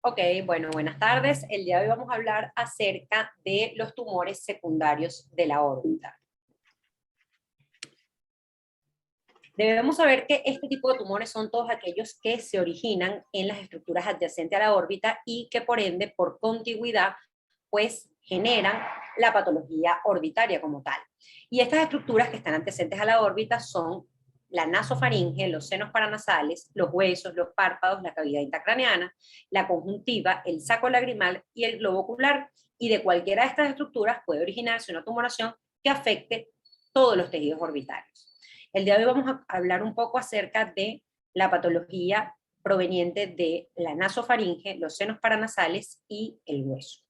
Ok, bueno, buenas tardes. El día de hoy vamos a hablar acerca de los tumores secundarios de la órbita. Debemos saber que este tipo de tumores son todos aquellos que se originan en las estructuras adyacentes a la órbita y que por ende, por contigüidad, pues generan la patología orbitaria como tal. Y estas estructuras que están adyacentes a la órbita son la nasofaringe, los senos paranasales, los huesos, los párpados, la cavidad intracraneana, la conjuntiva, el saco lagrimal y el globo ocular. Y de cualquiera de estas estructuras puede originarse una tumoración que afecte todos los tejidos orbitarios. El día de hoy vamos a hablar un poco acerca de la patología proveniente de la nasofaringe, los senos paranasales y el hueso.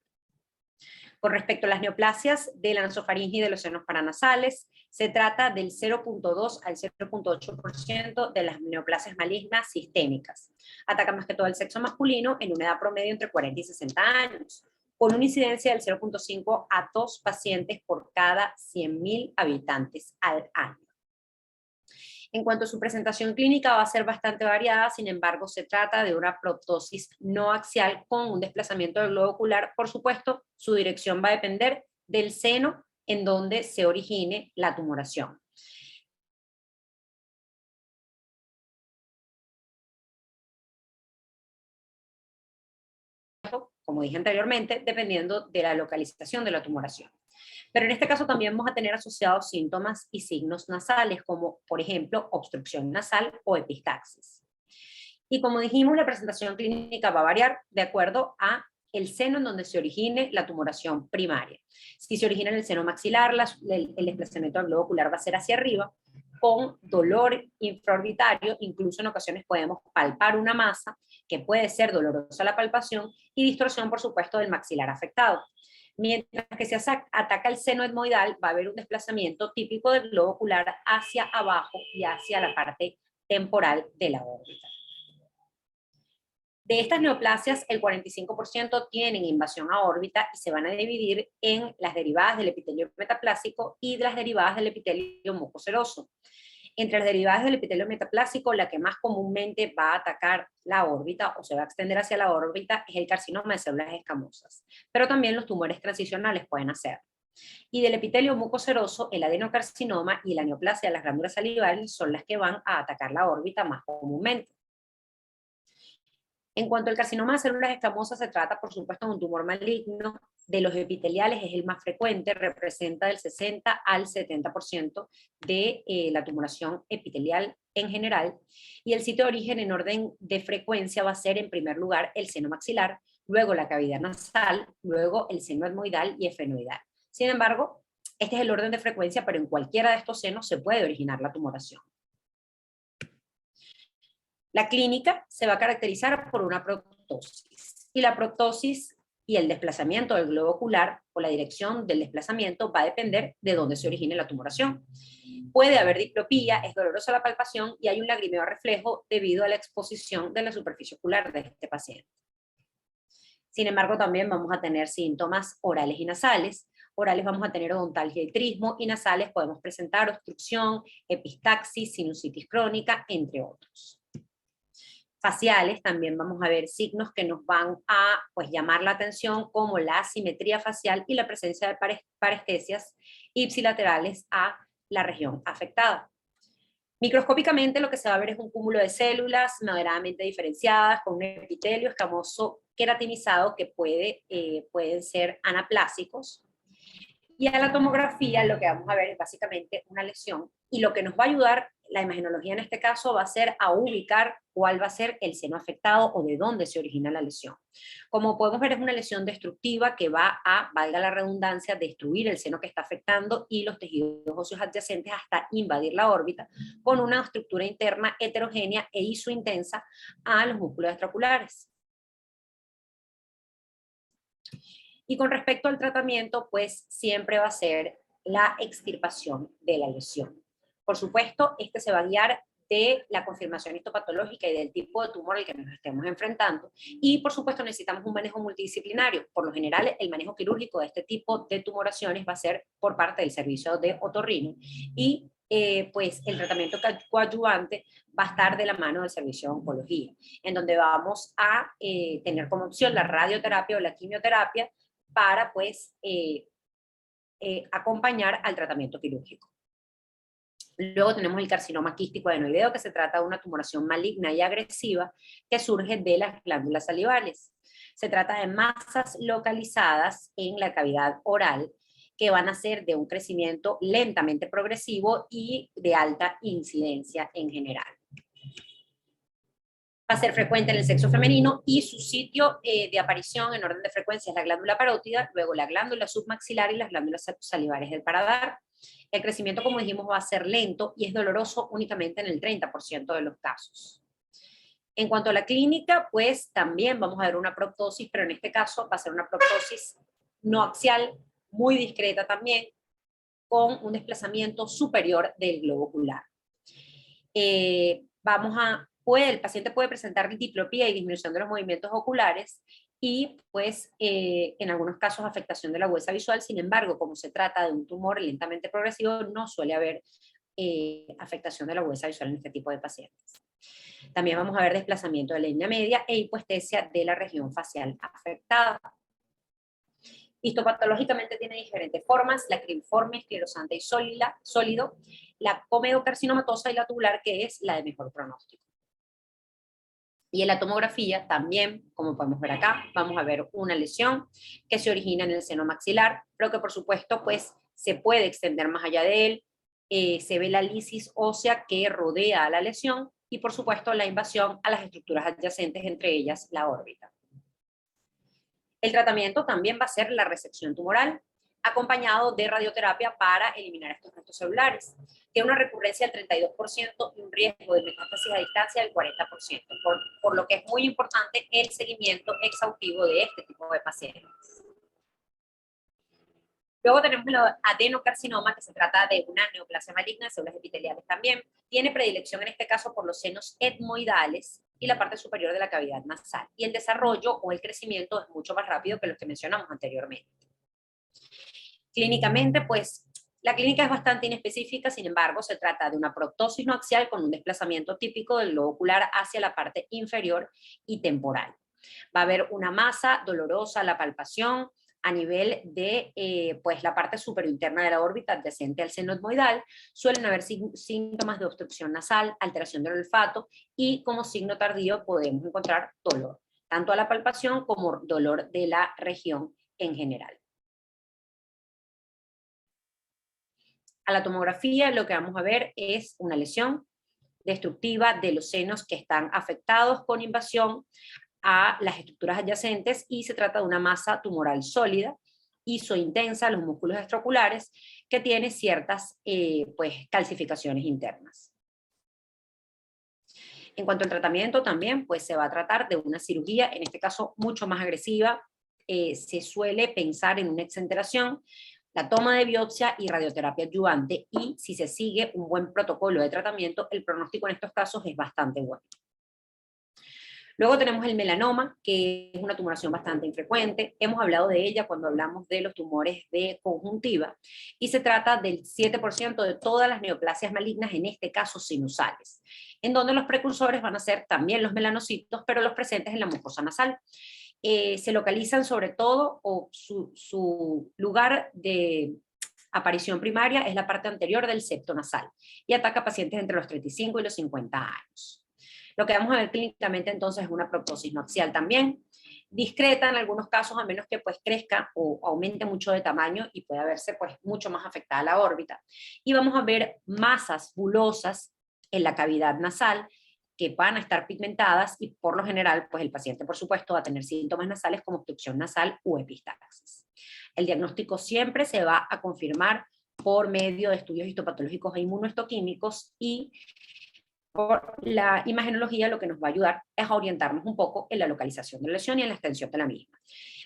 Con respecto a las neoplasias de la nasofaringe y de los senos paranasales, se trata del 0.2 al 0.8% de las neoplasias malignas sistémicas. Ataca más que todo el sexo masculino en una edad promedio entre 40 y 60 años, con una incidencia del 0.5 a 2 pacientes por cada 100.000 habitantes al año. En cuanto a su presentación clínica va a ser bastante variada, sin embargo se trata de una proptosis no axial con un desplazamiento del globo ocular. Por supuesto, su dirección va a depender del seno en donde se origine la tumoración. Como dije anteriormente, dependiendo de la localización de la tumoración. Pero en este caso también vamos a tener asociados síntomas y signos nasales, como por ejemplo obstrucción nasal o epistaxis. Y como dijimos, la presentación clínica va a variar de acuerdo a el seno en donde se origine la tumoración primaria. Si se origina en el seno maxilar, el desplazamiento del globo ocular va a ser hacia arriba, con dolor infraorbitario. Incluso en ocasiones podemos palpar una masa que puede ser dolorosa la palpación y distorsión, por supuesto, del maxilar afectado. Mientras que se ataca el seno etmoidal, va a haber un desplazamiento típico del globo ocular hacia abajo y hacia la parte temporal de la órbita. De estas neoplasias, el 45% tienen invasión a órbita y se van a dividir en las derivadas del epitelio metaplásico y de las derivadas del epitelio mucoseroso. Entre las derivadas del epitelio metaplásico, la que más comúnmente va a atacar la órbita o se va a extender hacia la órbita es el carcinoma de células escamosas, pero también los tumores transicionales pueden hacer. Y del epitelio mucoseroso, el adenocarcinoma y la neoplasia de las glándulas salivales son las que van a atacar la órbita más comúnmente. En cuanto al carcinoma de células escamosas, se trata, por supuesto, de un tumor maligno. De los epiteliales es el más frecuente, representa del 60 al 70% de la tumoración epitelial en general. Y el sitio de origen en orden de frecuencia va a ser, en primer lugar, el seno maxilar, luego la cavidad nasal, luego el seno etmoidal y efenoidal. Sin embargo, este es el orden de frecuencia, pero en cualquiera de estos senos se puede originar la tumoración. La clínica se va a caracterizar por una proptosis, y la proptosis y el desplazamiento del globo ocular o la dirección del desplazamiento va a depender de dónde se origine la tumoración. Puede haber diplopía, es dolorosa la palpación y hay un lagrimeo reflejo debido a la exposición de la superficie ocular de este paciente. Sin embargo, también vamos a tener síntomas orales y nasales. Orales vamos a tener odontalgia y trismo, y nasales podemos presentar obstrucción, epistaxis, sinusitis crónica, entre otros. Faciales, también vamos a ver signos que nos van a llamar la atención, como la asimetría facial y la presencia de parestesias ipsilaterales a la región afectada. Microscópicamente lo que se va a ver es un cúmulo de células moderadamente diferenciadas con un epitelio escamoso queratinizado que pueden ser anaplásicos. Y a la tomografía lo que vamos a ver es básicamente una lesión, y lo que nos va a ayudar la imagenología en este caso va a ser a ubicar cuál va a ser el seno afectado o de dónde se origina la lesión. Como podemos ver, es una lesión destructiva que va a, valga la redundancia, destruir el seno que está afectando y los tejidos óseos adyacentes hasta invadir la órbita, con una estructura interna heterogénea e isointensa a los músculos extraoculares. Y con respecto al tratamiento, pues siempre va a ser la extirpación de la lesión. Por supuesto, este se va a guiar de la confirmación histopatológica y del tipo de tumor al que nos estemos enfrentando. Y por supuesto necesitamos un manejo multidisciplinario. Por lo general, el manejo quirúrgico de este tipo de tumoraciones va a ser por parte del servicio de otorrino, y pues el tratamiento coadyuvante va a estar de la mano del servicio de oncología, en donde vamos a tener como opción la radioterapia o la quimioterapia para pues acompañar al tratamiento quirúrgico. Luego tenemos el carcinoma quístico adenoideo, que se trata de una tumoración maligna y agresiva que surge de las glándulas salivales. Se trata de masas localizadas en la cavidad oral que van a ser de un crecimiento lentamente progresivo y de alta incidencia en general. Va a ser frecuente en el sexo femenino y su sitio de aparición en orden de frecuencia es la glándula parótida, luego la glándula submaxilar y las glándulas salivares del paladar. El crecimiento, como dijimos, va a ser lento y es doloroso únicamente en el 30% de los casos. En cuanto a la clínica, pues también vamos a ver una proptosis, pero en este caso va a ser una proptosis no axial, muy discreta también, con un desplazamiento superior del globo ocular. El paciente puede presentar diplopía y disminución de los movimientos oculares y pues en algunos casos afectación de la huesa visual. Sin embargo, como se trata de un tumor lentamente progresivo, no suele haber afectación de la huesa visual en este tipo de pacientes. También vamos a ver desplazamiento de la línea media e hipoestesia de la región facial afectada. Histopatológicamente tiene diferentes formas: la cribriforme, esclerosante y sólido, la comedocarcinomatosa y la tubular, que es la de mejor pronóstico. Y en la tomografía también, como podemos ver acá, vamos a ver una lesión que se origina en el seno maxilar, pero que por supuesto pues se puede extender más allá de él. Se ve la lisis ósea que rodea a la lesión y por supuesto la invasión a las estructuras adyacentes, entre ellas la órbita. El tratamiento también va a ser la resección tumoral, acompañado de radioterapia para eliminar estos restos celulares. Tiene una recurrencia del 32% y un riesgo de metástasis a distancia del 40%, por lo que es muy importante el seguimiento exhaustivo de este tipo de pacientes. Luego tenemos el adenocarcinoma, que se trata de una neoplasia maligna de células epiteliales también. Tiene predilección en este caso por los senos etmoidales y la parte superior de la cavidad nasal. Y el desarrollo o el crecimiento es mucho más rápido que los que mencionamos anteriormente. Clínicamente, pues, la clínica es bastante inespecífica, sin embargo, se trata de una proptosis no axial con un desplazamiento típico del globo ocular hacia la parte inferior y temporal. Va a haber una masa dolorosa a la palpación a nivel de pues la parte superinterna de la órbita adyacente al seno etmoidal. Suelen haber síntomas de obstrucción nasal, alteración del olfato y como signo tardío podemos encontrar dolor, tanto a la palpación como dolor de la región en general. A la tomografía lo que vamos a ver es una lesión destructiva de los senos que están afectados con invasión a las estructuras adyacentes y se trata de una masa tumoral sólida, isointensa, los músculos extraoculares, que tiene ciertas pues, calcificaciones internas. En cuanto al tratamiento también, pues se va a tratar de una cirugía, en este caso mucho más agresiva. Se suele pensar en una exenteración, la toma de biopsia y radioterapia adyuvante, y si se sigue un buen protocolo de tratamiento, el pronóstico en estos casos es bastante bueno. Luego tenemos el melanoma, que es una tumoración bastante infrecuente. Hemos hablado de ella cuando hablamos de los tumores de conjuntiva, y se trata del 7% de todas las neoplasias malignas, en este caso sinusales, en donde los precursores van a ser también los melanocitos, pero los presentes en la mucosa nasal. Se localizan sobre todo, o su lugar de aparición primaria es la parte anterior del septo nasal, y ataca a pacientes entre los 35 y los 50 años. Lo que vamos a ver clínicamente entonces es una proptosis no axial también, discreta en algunos casos, a menos que pues crezca o aumente mucho de tamaño y pueda verse pues mucho más afectada la órbita. Y vamos a ver masas bulosas en la cavidad nasal que van a estar pigmentadas, y por lo general pues el paciente por supuesto va a tener síntomas nasales como obstrucción nasal u epistaxis. El diagnóstico siempre se va a confirmar por medio de estudios histopatológicos e inmunohistoquímicos, y por la imagenología lo que nos va a ayudar es a orientarnos un poco en la localización de la lesión y en la extensión de la misma.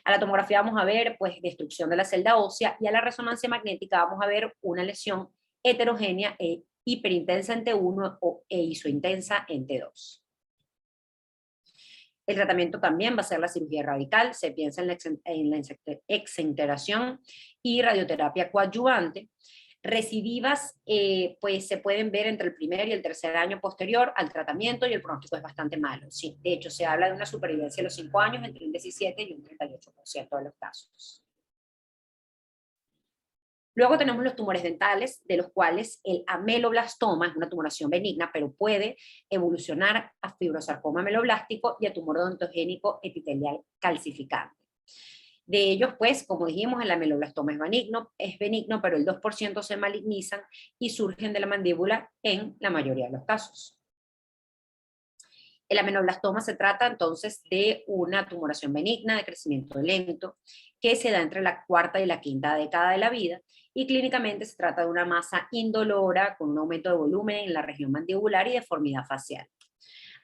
A la tomografía vamos a ver pues destrucción de la celda ósea, y a la resonancia magnética vamos a ver una lesión heterogénea e hiperintensa en T1 e isointensa en T2. El tratamiento también va a ser la cirugía radical, se piensa en la exenteración y radioterapia coadyuvante. Recidivas, pues se pueden ver entre el primer y el tercer año posterior al tratamiento y el pronóstico es bastante malo. Sí, de hecho, se habla de una supervivencia a los 5 años entre un 17 y un 38% de los casos. Luego tenemos los tumores dentales, de los cuales el ameloblastoma es una tumoración benigna, pero puede evolucionar a fibrosarcoma ameloblástico y a tumor odontogénico epitelial calcificante. De ellos, pues, como dijimos, el ameloblastoma es benigno, pero el 2% se malignizan y surgen de la mandíbula en la mayoría de los casos. El ameloblastoma se trata entonces de una tumoración benigna de crecimiento lento que se da entre la cuarta y la quinta década de la vida y clínicamente se trata de una masa indolora con un aumento de volumen en la región mandibular y deformidad facial.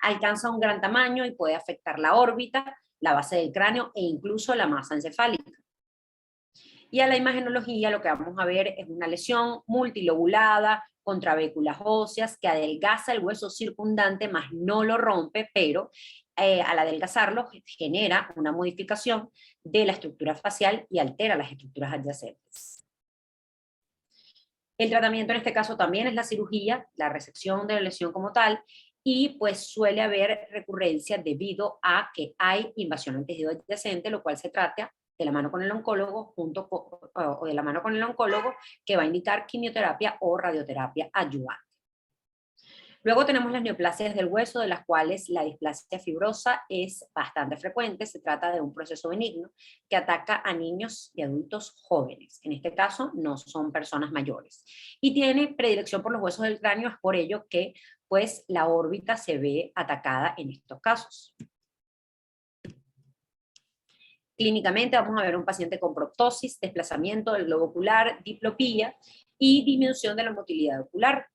Alcanza un gran tamaño y puede afectar la órbita, la base del cráneo e incluso la masa encefálica. Y a la imagenología lo que vamos a ver es una lesión multilobulada con trabéculas óseas que adelgaza el hueso circundante, más no lo rompe, pero al adelgazarlo genera una modificación de la estructura facial y altera las estructuras adyacentes. El tratamiento en este caso también es la cirugía, la resección de la lesión como tal, y pues suele haber recurrencia debido a que hay invasión al tejido adyacente, lo cual se trata de la mano con el oncólogo o de la mano con el oncólogo que va a indicar quimioterapia o radioterapia ayudante. Luego tenemos las neoplasias del hueso, de las cuales la displasia fibrosa es bastante frecuente. Se trata de un proceso benigno que ataca a niños y adultos jóvenes. En este caso, no son personas mayores. Y tiene predilección por los huesos del cráneo, es por ello que pues, la órbita se ve atacada en estos casos. Clínicamente vamos a ver un paciente con proptosis, desplazamiento del globo ocular, diplopía y disminución de la motilidad ocular.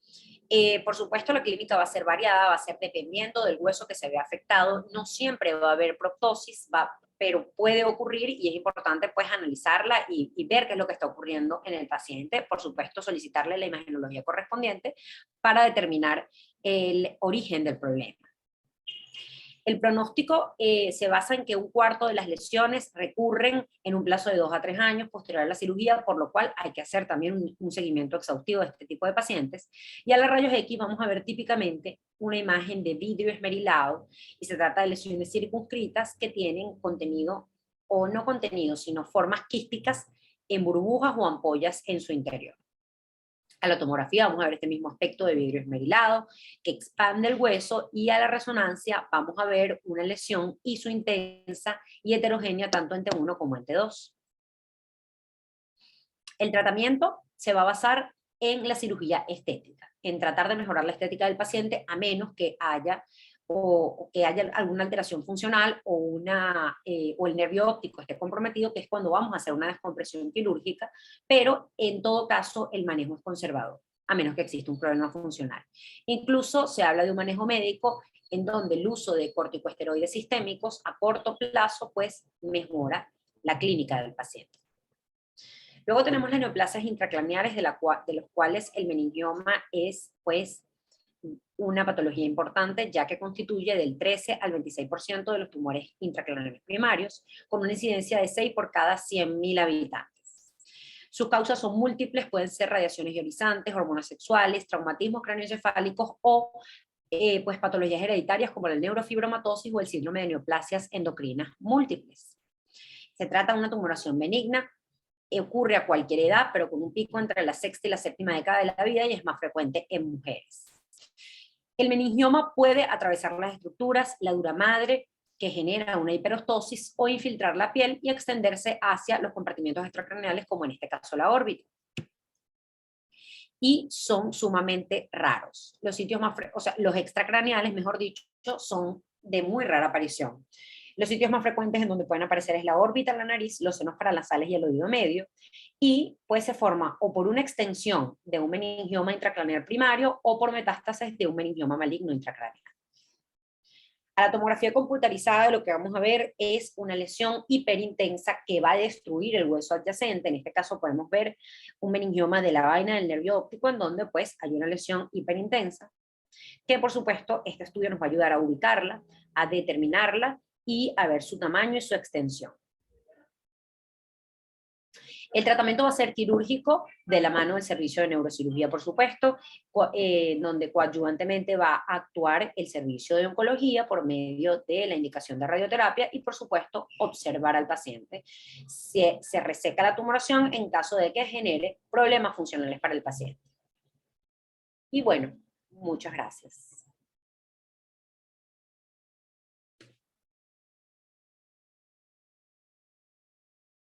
Por supuesto, la clínica va a ser variada, va a ser dependiendo del hueso que se vea afectado. No siempre va a haber proptosis, pero puede ocurrir y es importante pues analizarla y ver qué es lo que está ocurriendo en el paciente. Por supuesto, solicitarle la imagenología correspondiente para determinar el origen del problema. El pronóstico se basa en que un cuarto de las lesiones recurren en un plazo de 2 a 3 años posterior a la cirugía, por lo cual hay que hacer también un seguimiento exhaustivo de este tipo de pacientes. Y a los rayos X vamos a ver típicamente una imagen de vidrio esmerilado y se trata de lesiones circunscritas que tienen contenido o no contenido, sino formas quísticas en burbujas o ampollas en su interior. A la tomografía vamos a ver este mismo aspecto de vidrio esmerilado que expande el hueso y a la resonancia vamos a ver una lesión isointensa y heterogénea tanto en T1 como en T2. El tratamiento se va a basar en la cirugía estética, en tratar de mejorar la estética del paciente a menos que haya alguna alteración funcional o el nervio óptico esté comprometido, que es cuando vamos a hacer una descompresión quirúrgica, pero en todo caso el manejo es conservador, a menos que exista un problema funcional. Incluso se habla de un manejo médico en donde el uso de corticosteroides sistémicos a corto plazo pues mejora la clínica del paciente. Luego tenemos las neoplasias intracraneales de los cuales el meningioma es pues una patología importante, ya que constituye del 13 al 26% de los tumores intracraneales primarios, con una incidencia de 6 por cada 100.000 habitantes. Sus causas son múltiples, pueden ser radiaciones ionizantes, hormonas sexuales, traumatismos craneoencefálicos o pues patologías hereditarias como la neurofibromatosis o el síndrome de neoplasias endocrinas múltiples. Se trata de una tumoración benigna, ocurre a cualquier edad, pero con un pico entre la sexta y la séptima década de la vida y es más frecuente en mujeres. El meningioma puede atravesar las estructuras, la dura madre, que genera una hiperostosis, o infiltrar la piel y extenderse hacia los compartimentos extracraneales, como en este caso la órbita. Y son sumamente raros. Los sitios los extracraneales, mejor dicho, son de muy rara aparición. Los sitios más frecuentes en donde pueden aparecer es la órbita, la nariz, los senos paranasales y el oído medio, y pues se forma o por una extensión de un meningioma intracraneal primario o por metástasis de un meningioma maligno intracraneal. A la tomografía computarizada lo que vamos a ver es una lesión hiperintensa que va a destruir el hueso adyacente. En este caso podemos ver un meningioma de la vaina del nervio óptico en donde pues hay una lesión hiperintensa, que por supuesto este estudio nos va a ayudar a ubicarla, a determinarla y a ver su tamaño y su extensión. El tratamiento va a ser quirúrgico de la mano del servicio de neurocirugía, por supuesto, donde coadyuvantemente va a actuar el servicio de oncología por medio de la indicación de radioterapia y, por supuesto, observar al paciente. Se reseca la tumoración en caso de que genere problemas funcionales para el paciente. Y bueno, muchas gracias.